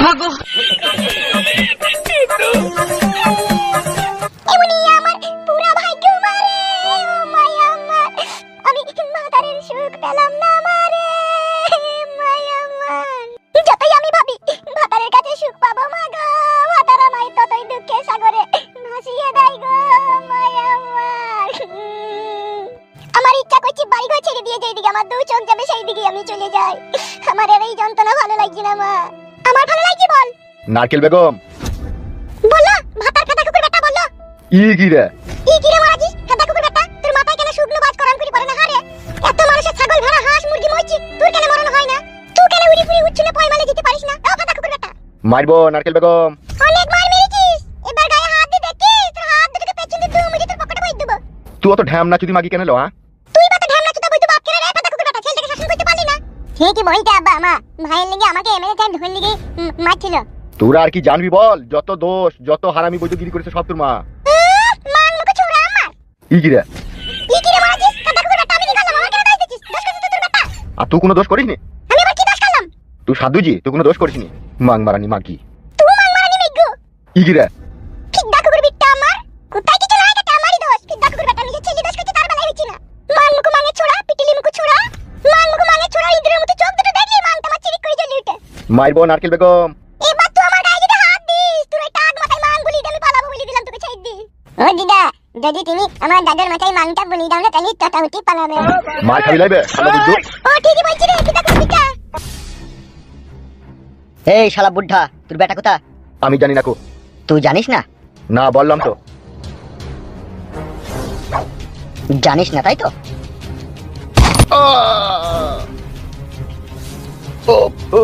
ভাগো। এমনি আমার পুরা ভাগ্য মারে, ও মায়া আমার, আমি মাতারের সুখ পেলাম না মারে, মায়া আমার। যতই আমি ভাবি ভাতারের কাছে সুখ পাবো মা গো, ভাতার আমায় ততই দুঃখের সাগরে ভাসিয়ে দেয় গো, মায়া আমার। আমার ইচ্ছা করছে বাড়ি ঘর ছেড়ে দিয়ে যেদিকে আমার দু চোখ যাবে সেই দিকে আমি চলে যাই। আমার আর এই যন্ত্রণা ভালো লাগছে না মা। আমার ভালো লাগছে বল। নারকেল বেগম বললো ভাতার খাতা কুকুর বেটা বললো। ই কি রে মারাজিস খাতা কুকুর বেটা, তোর মাথায় কেন শুকনো বাজ করান করি পড়ে না হারে? এত মানুষের ছাগল ভেড়া হাঁস মুরগি মরছি, তোর কেন মরণ হয় না? তুই কেন উড়ি ফুড়ি উচ্ছলে পয়মালে যেতে পারিস না? ও খাতা কুকুর বেটা, মারবো নারকেল বেগম। অনেক মার মেরেছিস, এবার গায়ে হাত দিয়ে দেখিস, তোর হাত দুটোকে পেছন দিয়ে দুমুড়ি তোর পকেটে বই দেব। তুই অত ঢ্যামনা চুদি মাগি কেন লো? হ্যাঁ তুই বাতা ঢ্যামনা চুদা বই তো বাপ কেন রে খাতা কুকুর বেটা, ছেলেটাকে শাসন করতে পারলি না? ঠিকই বইতে আব্বা মা ভাইয়ের লেগে আমাকে এমএলএ টাইম ধরে লেগে মারছিল। তোরা আর কি জানবি বল? যত দোষ যত হারামি বৈদ্যগিরি করেছে সব তোর মা। মান মুখে ছোড়া আমার। ই কি রে মারাজিস খাতা কুকুর বেটা, আমি কি করলাম? আমাকে কেন দোষ দিছিস? দোষ করছিস তো তোর বেটা। আর তুই কোনো দোষ করিস নি? আমি আবার কি দোষ করলাম? তুই সাধুজি, তুই কোনো দোষ করিস নি। মাং মারানি মাগি তুই মান মারানি মেঘু। ই কি রে? ফিদ্দা কুকুর বিট্টা আমার কোথায় কিছু নাই, এটা আমারই দোষ। ফিদ্দা কুকুর বেটা নিজে ছেলে দোষ করতে তার বেলায় হইছে না। মান মুখ মাঙে ছোড়া, পিটিলি মুখ ছোড়া, মান মুখ মাঙে ছোড়া, ইঁদুরের মতো চোখ দুটো দেখলি মাংটা আমার চিরিক করে জ্বলে উঠে। মারবো নারকেল বেগম। এবার তুই আমার গায়ে যদি হাত দিস, তোর এই টাক মাথায় মাং বলি আমি পালাবো বলে দিলাম তোকে ছেড়ে দি। ও দিদা, যদি তুমি আমার দাদার মাথায় মাংটা বলি দাও না তাহলে তোটাউটি পালাবে। মার খাবি লাইবে শালা বুদ্ধু। ও ঠিকই বলছি রে, ফিদ্দা কুকুর বিট্টা। এই শালা বুদ্ধা, তোর বেটা কোথা? আমি জানি না কো। তুই জানিস না? না বললাম তো। জানিস না তাই তো? ও ও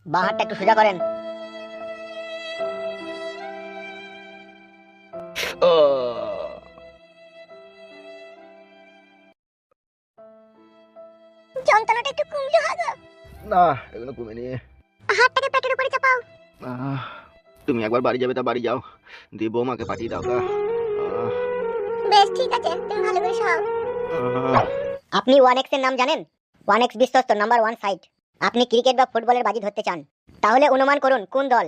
বাঁ হাতটা একটু সোজা করেন। যন্ত্রণাটা একটু কমলো হাগো। না এগুলো কমেনি। হাতটাকে পেটের উপরে চাপাও। তুমি একবার বাড়ি যাবে তা বাড়ি যাও, দিয়ে বৌমাকে পাঠিয়ে দাও। বেশ ঠিক আছে, তুমি ভালো করে খাও। আপনি 1x এর নাম জানেন? 1x বিশ্বস্ত নাম্বার 1 সাইট। আপনি ক্রিকেট বা ফুটবলের বাজি ধরতে চান, তাহলে অনুমান করুন কোন দল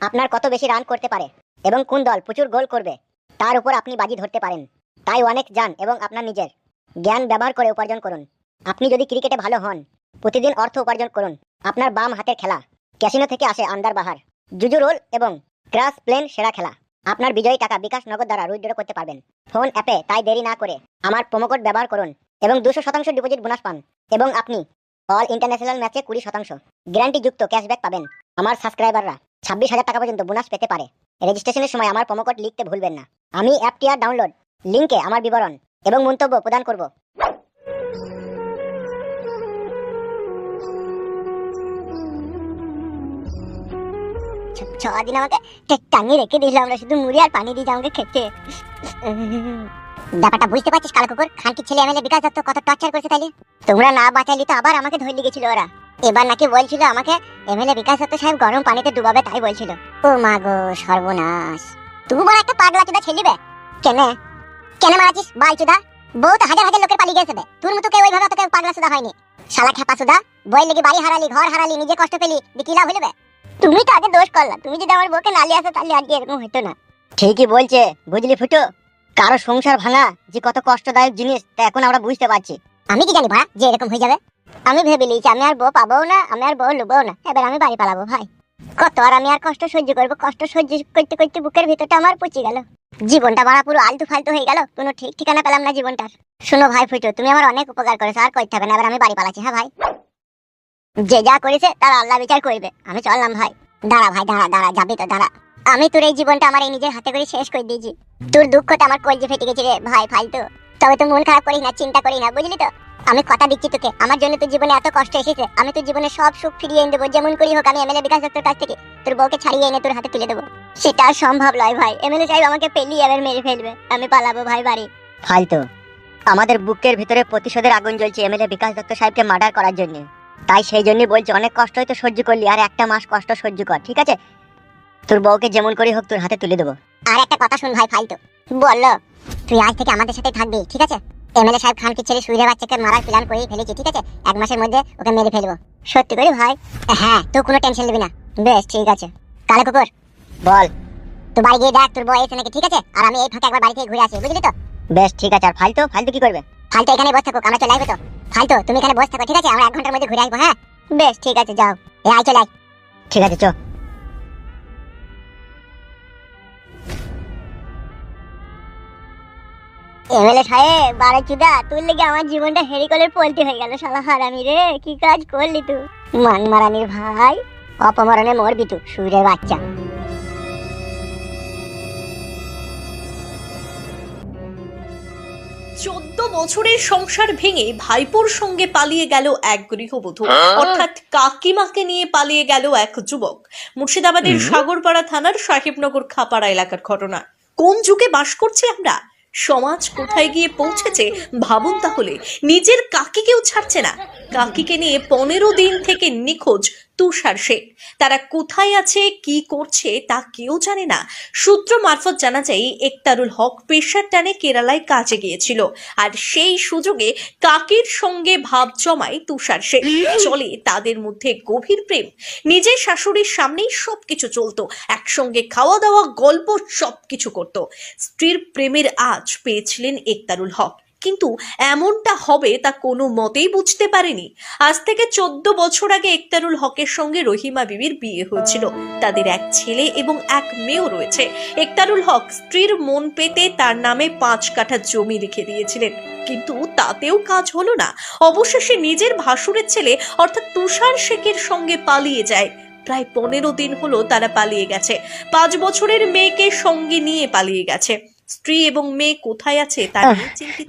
আপনার কত বেশি রান করতে পারে এবং কোন দল প্রচুর গোল করবে, তার উপর আপনি বাজি ধরতে পারেন। তাই 1x যান এবং আপনার নিজের জ্ঞান ব্যবহার করে উপার্জন করুন। আপনি যদি ক্রিকেটে ভালো হন, প্রতিদিন অর্থ উপার্জন করুন। আপনার বাম হাতের খেলা ক্যাসিনো থেকে আসে আন্দার বাহার, জুজু রোল এবং ক্রাশ প্লেন সেরা খেলা। আপনার বিজয়ী টাকা বিকাশ নগদ দ্বারা উইথড্র করতে পারবেন ফোন অ্যাপে। তাই দেরি না করে আমার প্রোমোকোড ব্যবহার করুন এবং 200% ডিপোজিট বোনাস পান এবং আপনি অল ইন্টারন্যাশনাল ম্যাচে 20% গ্যারান্টিযুক্ত ক্যাশব্যাক পাবেন। আমার সাবস্ক্রাইবাররা 26,000 টাকা পর্যন্ত বোনাস পেতে পারে। রেজিস্ট্রেশনের সময় আমার প্রোমোকোড লিখতে ভুলবেন না। আমি অ্যাপটি আর ডাউনলোড লিংকে আমার বিবরণ এবং মন্তব্য প্রদান করব। ছদিন আমাকে টাঙিয়ে রেখে দিল, আমরা শুধু মুড়ি আর পানি দিয়ে আমাকে খেতে। ব্যাপারটা বুঝতে পারছিস কালো কুকুর? খানকি ছেলে এমএলএ বিকাশ দত্ত কত টর্চার করেছে তাইলে? তোমরা না বাঁচাইলি তো আবার আমাকে ধরে গেছিল ওরা। এবার নাকি বলছিল আমাকে এমএলএ বিকাশ দত্ত সাহেব গরম পানিতে ডুবাবে, তাই বলছিল। ও মা গো সর্বনাশ, তুই বড় একটা পাগলা চোদা ছেলিবে। কেন কেন মারাছিস বাল চোদা? বউ তো হাজার হাজার লোকের পালিয়ে গেছে, তোর মতো কেউ ওইভাবে তোকে পাগলা চোদা হয়নি। শালা খেপা চোদা, বই লেগে বাড়ি হারালি, ঘর হারালি, নিজে কষ্ট পেলি, কি লাভ হইবে? তুমি তো আগে দোষ করলা, তুমি যদি আমার বউকে নালি আসো তাহলে আজকে এরকম হতো না। ঠিকই বলছে, বুঝলি ফুটো? কারো সংসার ভাঙা যে কত কষ্টদায়ক জিনিস তা এখন আমরা বুঝতে পারছি। আমি কি জানি ভাড়া যে এরকম হয়ে যাবে? আমি ভেবে লিয়েছি আমি আর বউ পাবো না, আমি আর বউ লুবও না, এবার আমি বাড়ি পালাবো। ভাই কত আর আমি আর কষ্ট সহ্য করবো? কষ্ট সহ্য করতে করতে বুকের ভিতরটা আমার পচে গেল, জীবনটা মারা পুরো আলতু ফালতু হয়ে গেল, কোনো ঠিক ঠিকানা পেলাম না জীবনটার। শোনো ভাই ফুটো, তুমি আমার অনেক উপকার করেছো, আর করতে হবে না, এবার আমি বাড়ি পালাচ্ছি। হ্যাঁ ভাই, যে যা করেছে তার আল্লাহ বিচার করবে, আমি চললাম ভাই। দাঁড়া ভাই দাঁড়া দাঁড়া, যাবি তো দাঁড়া। আমি তোর এই জীবনটা আমার এই নিজের হাতে করে শেষ করে দিয়েছি। তোর দুঃখটা আমার কলজে ফেটে গেছে রে ভাই ফালতু। তবে তো মন খারাপ করিস না, চিন্তা করি না, বুঝলি তো? আমি কথা দিচ্ছি তোকে, আমার জন্য তোর জীবনে এত কষ্ট এসেছে, আমি তোর জীবনে সব সুখ ফিরিয়ে এনে দেবো, যেমন করি হোক। আমি এমএলএ বিকাশ দত্তর কাছ থেকে তোর বউকে ছাড়িয়ে এনে তোর হাতে তুলে দেবো। সেটা আর সম্ভব নয় ভাই, এমএলএ সাহেব আমাকে পেলিয়ে এবার মেরে ফেলবে, আমি পালাবো ভাই বাড়ি। ফালতু, আমাদের বুকের ভিতরে প্রতিশোধের আগুন জ্বলছে এমএলএ বিকাশ দত্ত সাহেবকে মার্ডার করার জন্য। তাই সেই জন্যই বলছি, অনেক কষ্ট হয়তো সহ্য করলি, আর একটা মাস কষ্ট সহ্য কর, ঠিক আছে? তোর বউকে যেমন করে হোক তোর হাতে তুলে দেবো। আর একটা কথা শুন ভাই ফালতু, বললো তুই আজ থেকে আমাদের সাথে থাকবি, ঠিক আছে? এমএলএ সাহেব খানকে ছেড়ে সুইরের বাচ্চাকে মারার প্ল্যান করে ফেলেছি, ঠিক আছে? 1 মাসের মধ্যে ওকে মেরে ফেলবো। সত্যি করে ভাই? হ্যাঁ, তুই কোনো টেনশন নিবি না। বেশ ঠিক আছে। কালো কুকুর বল। তুই বাড়ি গিয়ে দেখ তোর বউ এসে নাকি, ঠিক আছে? আর আমি এই ফাঁকে একবার বাড়ি থেকে ঘুরে আসি, বুঝলি তো? বেশ ঠিক আছে। আর ফালতু ফালতু কি করবে? ফালতু এখানে বসে থাকো, আমরা চলে আসবো তো। ফালতু তুমি এখানে বসে থাকো, ঠিক আছে? আমরা 1 ঘন্টার মধ্যে ঘুরে আসবো। হ্যাঁ বেশ ঠিক আছে, যাও। আয় চলে আয়। ঠিক আছে, চ। এমএলএ সাহেব বারে চুদা, তোর লেগে আমার জীবনটা হেরিকলের পলটি হয়ে গেল। শালা হারামি রে, কি কাজ করলি তুই? মান মারানির ভাই, অপমরণে মরবি তুই, সুরের বাচ্চা। 14 বছরের সংসার ভেঙে ভাইপোর সঙ্গে পালিয়ে গেল এক গৃহবধূ, অর্থাৎ কাকিমাকে নিয়ে পালিয়ে গেল এক যুবক। মুর্শিদাবাদের সাগরপাড়া থানার সাহেবনগর খাপাড়া এলাকার ঘটনা। কোন যুগে বাস করছি আমরা? সমাজ কোথায় গিয়ে পৌঁছেছে ভাবুন তাহলে। নিজের কাকিকেও ছাড়ছে না। কাকিকে নিয়ে 15 দিন থেকে নিখোঁজ তুষার শেখ। তারা কোথায় আছে, কি করছে তা কেউ জানে না। সূত্র মারফত জানা যায় একতারুল হক পেশার টানে কেরালায় কাজে গিয়েছিল, আর সেই সুযোগে কাকির সঙ্গে ভাব জমায় তুষার শেখ। চলে তাদের মধ্যে গভীর প্রেম। নিজের শাশুড়ির সামনেই সবকিছু চলতো, একসঙ্গে খাওয়া দাওয়া, গল্প সবকিছু করত। স্ত্রীর প্রেমের আজ পেয়েছিলেন একতারুল হক, কিন্তু এমনটা হবে তা কোনো মতেই বুঝতে পারেনি। আজ থেকে 14 বছর আগে একতারুল হকের সঙ্গে রহিমা বিবির বিয়ে হয়েছিল। তাদের এক ছেলে এবং এক মেয়েও রয়েছে। একতারুল হক স্ত্রীর মন পেতে তার নামে 5 কাঠা জমি লিখে দিয়েছিলেন, কিন্তু তাতেও কাজ হলো না। অবশেষে নিজের ভাসুরের ছেলে অর্থাৎ তুষার শেখের সঙ্গে পালিয়ে যায়। প্রায় 15 দিন হলো তারা পালিয়ে গেছে। 5 বছরের মেয়েকে সঙ্গে নিয়ে পালিয়ে গেছে। স্ত্রী এবং মেয়ে কোথায় আছে তা নিয়ে চিন্তিত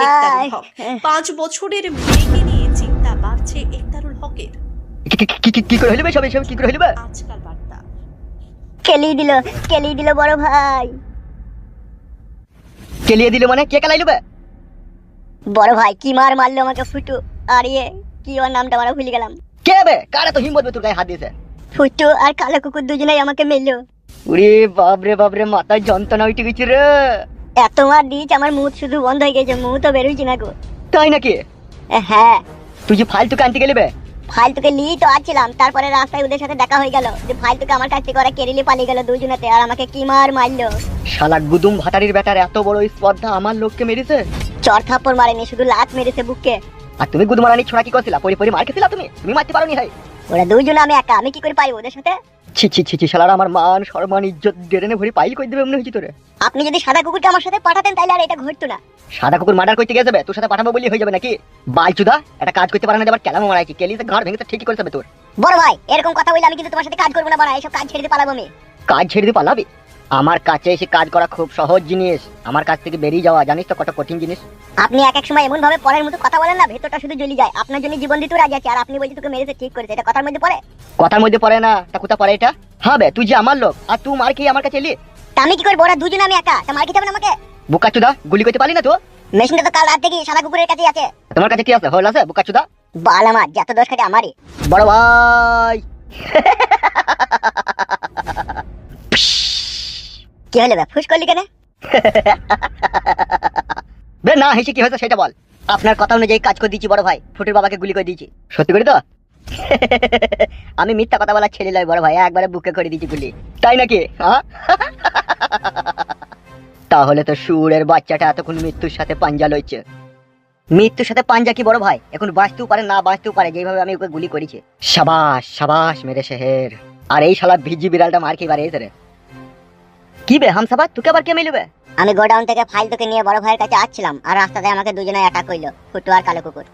একতারুল হক। 5 বছরের মেয়েকে নিয়ে চিন্তা বাড়ছে একতারুল হকের। কি করে হইলো সব এসব? কি করে হইলো? আজকাল বার্তা কেলি দিল বড় ভাই। কেলিয়ে দিল মানে? কে কেলাইলো? বড় ভাই কি মারলো আমাকে ফুটু। আর ইয়ে কি ওর নামটা আমরা ভুলে গেলাম। কে বে? কারা তো হিম্মত তোর গায়ে হাত দিয়েছে? ফুটু আর কালো কুকুর দুজনেই আমাকে মেললো। ওরে বাপরে মাথায় যন্ত্রণা উঠে গেছে রে। এত মার দিয়েছে আমার মুখ শুধু বন্ধ হয়ে গেছে, মুখ তো বেরোইছে না গো। তাই নাকি? হ্যাঁ। তুই যে ফালতু আনতে গেলি বে? ফালতুকে নিয়েই তো আসছিলাম, তারপরে রাস্তায় ওদের সাথে দেখা হয়ে গেল যে ফালতুকে আমার কাছ থেকে ওরা কেরিলে পালিয়ে গেল দুজনেতে, আর আমাকে কি মারলো। শালা গুদুম ভাটারির ব্যাটার এত বড় স্পর্ধা আমার লোককে মেরেছে। চর থাপ্পড় মারেনি, শুধু লাত মেরেছে বুককে। আর তুমি গুদমারানি ছোড়া কি করছিলা? পরি মার খেছিলা তুমি মারতে পারোনি? হয় ওরা দুজন, আমি একা, আমি কি করে পারি ওদের সাথে? ছি শালারা আমার মান সম্মান ইজ্জত ডেরেনে ভরি পাইল কই দেবে মনে হইছে তোরে। আপনি যদি সাদা কুকুরকে আমার সাথে পাঠাতেন তাহলে আর এটা ঘটতো না। সাদা কুকুর মার্ডার করতে গেছে তোর সাথে পাঠাবো বলি হয়ে যাবে নাকি? বালচুদা একটা কাজ করতে পারে না, আবার কেলামো মারাই কি কেলিতে ঘর ভেঙে ঠিকই করে যাবে তোর। বড় ভাই এরকম কথা বললে আমি কিন্তু তোমার সাথে কাজ করবো না, বড় এইসব কাজ ছেড়ে দিয়ে পালাবো আমি। কাজ ছেড়ে দিয়ে পালাবি? আমার কাছে এসে কাজ করা খুব সহজ জিনিস, আমার কাছ থেকে বেরিয়ে যাওয়া জানিস তো কত কঠিন জিনিস। আপনি এক এক সময় এমন ভাবে পরের মতো কথা বলেন না, ভেতরটা শুধু জ্বলি যায়। আপনার জন্য জীবন দিতেও রাজি আছে, আর আপনি বলছেন তোকে মেরেছে ঠিক করেছে, এটা কথার মধ্যে পড়ে? কথার মধ্যে পড়ে না তা কোথা পড়ে এটা? হ্যাঁ বে, তুই যে আমার লোক আর তুই মার খেয়ে আমার কাছে এলি। তা আমি কি করবো? ওরা দুজন, আমি একা, তা মার খেতে হবে না আমাকে? বুকাচুদা গুলি করতে পারলি না তো? মেশিনটা তো কাল রাত থেকে সাদা কুকুরের কাছেই আছে। তোমার কাছে কি আছে? হল আছে বুকাচুদা? বাল আমার যত দোষ খাটে আমারই। বড় ভাই কি হলো বে, ফুস করলি কেন? বে না হেসে কি হয়েছে সেটা বল। আপনার কথা অনুযায়ী কাজ করে দিয়েছি বড় ভাই, ফুটের বাবাকে গুলি করে দিয়েছি। সত্যি করে তো? আমি মিথ্যা কথা বলা ছেলে লয় বড় ভাই, একবারে বুকে করে দিয়েছি গুলি। তাই নাকি? তাহলে তো সুরের বাচ্চাটা এতক্ষণ মৃত্যুর সাথে পাঞ্জা লইছে। মৃত্যুর সাথে পাঞ্জা কি বড় ভাই? এখন বাঁচতেও পারে না বাঁচতেও পারে, যেভাবে আমি ওকে গুলি করেছি। সাবাস মেরে শেহের। আর এই শালা ভিজি বিড়ালটা মার খেয়ে বাড়িয়েছে রে। কি বে হামসাবা, তোকে আবার কে মিলবে? আমি গোডাউন থেকে ফাইল তোকে নিয়ে বড় ভাইয়ের কাছে আসছিলাম, আর রাস্তাতে আমাকে দুজনে একা কইলো, ফুটু আর কালো কুকুর।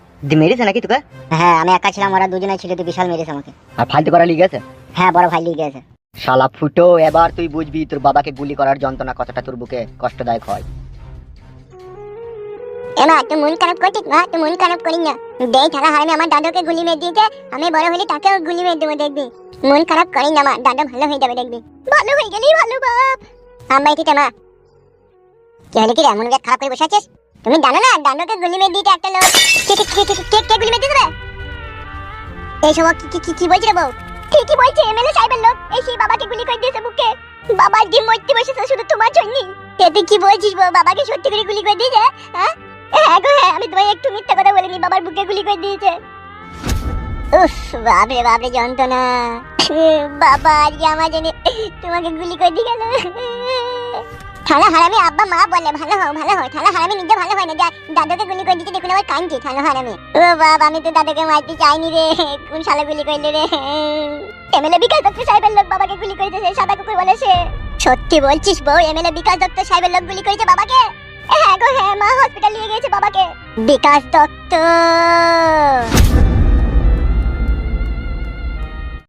মেরেছে নাকি তোকে? হ্যাঁ আমি একা ছিলাম, ওরা দুজনে ছিল, তো বিশাল মেরেছে আমাকে। আর ফালতু করা লিগে গেছে? হ্যাঁ বড় ভাই লিয়ে গেছে। শালা ফুটো, এবার তুই বুঝবি তোর বাবাকে গুলি করার যন্ত্রণা কতটা তোর বুকে কষ্টদায়ক হয়। এমা তুই মন খারাপ করছিস? মা তুই মন খারাপ করিস না, দেই থালা হারামি আমার দাদুকে গুলি মেরে দিয়েছে, আমি বড় হলে তাকেও গুলি মেরে দেবো, দেখবি। মন খারাপ করিস না মা, দাদু ভালো হয়ে যাবে দেখবি। ভালো হয়ে গেলি ভালো বাপ। আমি ঠিক মা। কি হলো কি রে, মন খারাপ করে বসে আছিস? তুমি জানো না দাদুকে গুলি মেরে দিয়েছে একটা লোক। কে গুলি মেরে দিয়েছে? এইসব কি কি কি কি বলছে রে বউ? ঠিকই বলছে, এমএলএ সাহেবের লোক এই সেই বাবাকে গুলি করে দিয়েছে বুকে। বাবার ডিম মরতে বসেছে শুধু তোমার জন্য। তুই কি বলছিস বউ? বাবাকে সত্যি করে গুলি করে দিয়েছে? হ্যাঁ হ্যাঁ গো হ্যাঁ, আমি তোমায় একটু মিথ্যা কথা বলিনি, বাবার বুকে গুলি করে দিয়েছে। উফ, বাপরে বাপরে যন্ত্রণা। বাবা আজকে আমার জন্য তোমাকে গুলি করে দিয়ে গেল। থালা হারামি আব্বা মা বলে ভালো হও ভালো হও, থালা হারামি নিজে ভালো হয় না, দাদাকে গুলি করে দিতে দেখুন আবার কাঁদছে থালা হারামি। ও বাবা, আমি তো দাদাকে মারতে চাইনি রে, কোন শালা গুলি করলে রে? এমএলএ বিকাশ দত্ত সাহেবের লোক বাবাকে গুলি করে দিয়েছে, সাদা কুকুর বলেছে। সত্যি বলছিস বউ? এমএলএ বিকাশ দত্ত সাহেবের লোক গুলি করেছে বাবাকে? হ্যাঁ গো হ্যাঁ, মা হসপিটাল নিয়ে গিয়েছে বাবাকে। বিকাশ দত্ত